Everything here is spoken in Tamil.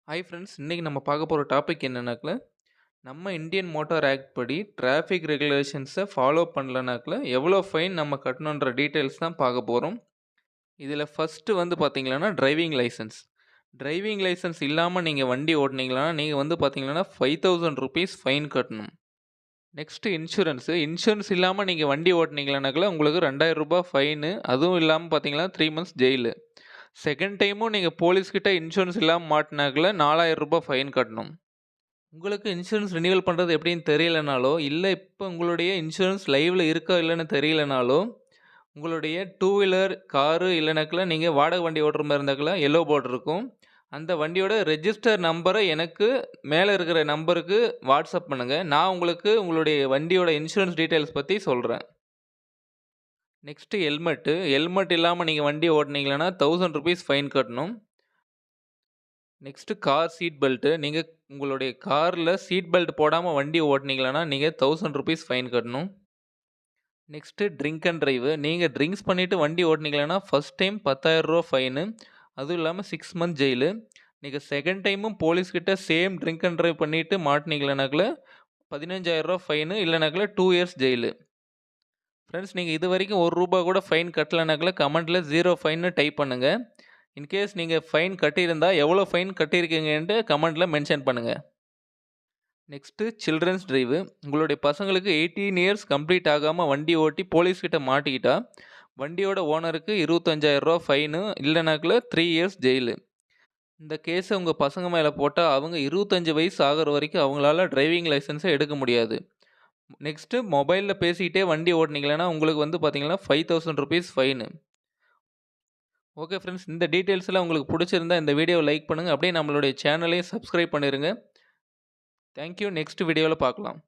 ஹாய் ஃப்ரெண்ட்ஸ், இன்னைக்கு நம்ம பார்க்க போற டாபிக் என்னன்னாக்ல, நம்ம இந்தியன் மோட்டார் ஆக்ட் படி டிராஃபிக் ரெகுலேஷன்ஸ ஃபாலோ பண்ணலனாக்ல, எவ்வளோ ஃபைன் நம்ம கட்டணுன்ற டீட்டெயில்ஸ் தான் பார்க்க போறோம். இதில ஃபர்ஸ்ட்டு வந்து பார்த்தீங்கன்னா, டிரைவிங் லைசென்ஸ். டிரைவிங் லைசென்ஸ் இல்லாம நீங்க வண்டி ஓட்டுனீங்கன்னா, நீங்க வந்து பார்த்தீங்கன்னா, ₹5000 ஃபைன் கட்டணும். Next insurance. இன்சூரன்ஸ் இல்லாம நீங்க வண்டி ஓட்டுனீங்கனாக்ல, உங்களுக்கு ₹2000 ஃபைனு. அதுவும் இல்லாம பார்த்தீங்கன்னா, 3 மந்த்ஸ் ஜெயிலு. செகண்ட் டைமும் நீங்க போலீஸ் கிட்ட இன்சூரன்ஸ் இல்லாம மாட்டுனாக்ல, ₹4000 ஃபைன் கட்டணும். உங்களுக்கு இன்சூரன்ஸ் ரினிவல் பண்ணுறது எப்படின்னு தெரியலனாலோ, இல்ல இப்ப உங்களுடைய இன்சூரன்ஸ் லைவ்ல இருக்கா இல்லன்னு தெரியலனாலோ, உங்களுடைய டூ வீலர், காரு இல்லனாக்கல நீங்க வாடகை வண்டி ஓட்டுற மாரி இருந்தாக்கல எல்லோ போர்டு இருக்கும். அந்த வண்டியோட ரெஜிஸ்டர் நம்பர எனக்கு மேல இருக்கிற நம்பருக்கு வாட்ஸ்அப் பண்ணுங்க. நான் உங்களுக்கு உங்களுடைய வண்டியோட இன்சூரன்ஸ் டீட்டெயில்ஸ் பத்தி சொல்றேன். Next helmet. ஹெல்மெட் இல்லாம நீங்க வண்டி ஓட்டுனீங்கன்னா ₹1000 ஃபைன் கட்டணும். Next car seat belt. நீங்க உங்களுடைய கார்ல சீட் பெல்ட் போடாம வண்டி ஓட்டுனீங்கன்னா, நீங்க ₹1000 ஃபைன் கட்டணும். Next drink and drive. நீங்க ட்ரிங்க்ஸ் பண்ணிட்டு வண்டி ஓட்டுனீங்கன்னா, ஃபர்ஸ்ட் டைம் ₹10,000 ஃபைனு. அதுவும் இல்லாம 6 மந்த் ஜெயிலு. நீங்க செகண்ட் டைமும் போலீஸ் கிட்ட சேம் ட்ரிங்க் அண்ட் டிரைவ் பண்ணிட்டு மாட்டுனீங்கனாக்குல, ₹15,000 ஃபைனு. இல்லனாக்குல 2 இயர்ஸ் ஜெயிலு. ஃப்ரெண்ட்ஸ், நீங்க இதுவரைக்கும் ₹1 கூட ஃபைன் கட்டலனாக்குல கமெண்ட்ல 0 ஃபைன்னு டைப் பண்ணுங்க. இன்கேஸ் நீங்க ஃபைன் கட்டியிருந்தா, எவ்வளோ ஃபைன் கட்டியிருக்கீங்கன்ட்டு கமெண்ட்ல மென்ஷன் பண்ணுங்க. Next children's drive. உங்களுடைய பசங்களுக்கு 18 இயர்ஸ் கம்ப்ளீட் ஆகாம வண்டி ஓட்டி போலீஸ் கிட்ட மாட்டிக்கிட்டா, வண்டியோட ஓனருக்கு ₹25,000 ஃபைனு. இல்லனாக்குல 3 years jail. இந்த கேஸ உங்க பசங்க மேல போட்டா, அவங்க 25 வயசு ஆகுற வரைக்கும் அவங்களால டிரைவிங் லைசென்ஸ எடுக்க முடியாது. நெக்ஸ்ட்டு மொபைல்ல பேசிக்கிட்டே வண்டி ஓட்டுனீங்கன்னா, உங்களுக்கு வந்து பார்த்தீங்கன்னா, ₹5000 ஃபைனு. ஓகே ஃப்ரெண்ட்ஸ், இந்த டீட்டெயில்ஸ்லாம் உங்களுக்கு புடிச்சிருந்தா இந்த வீடியோவ லைக் பண்ணுங்க. அப்படியே நம்மளுடைய சேனலையும் சப்ஸ்கிரைப் பண்ணிருங்க. Thank you. நெக்ஸ்ட் வீடியோல பார்க்கலாம்.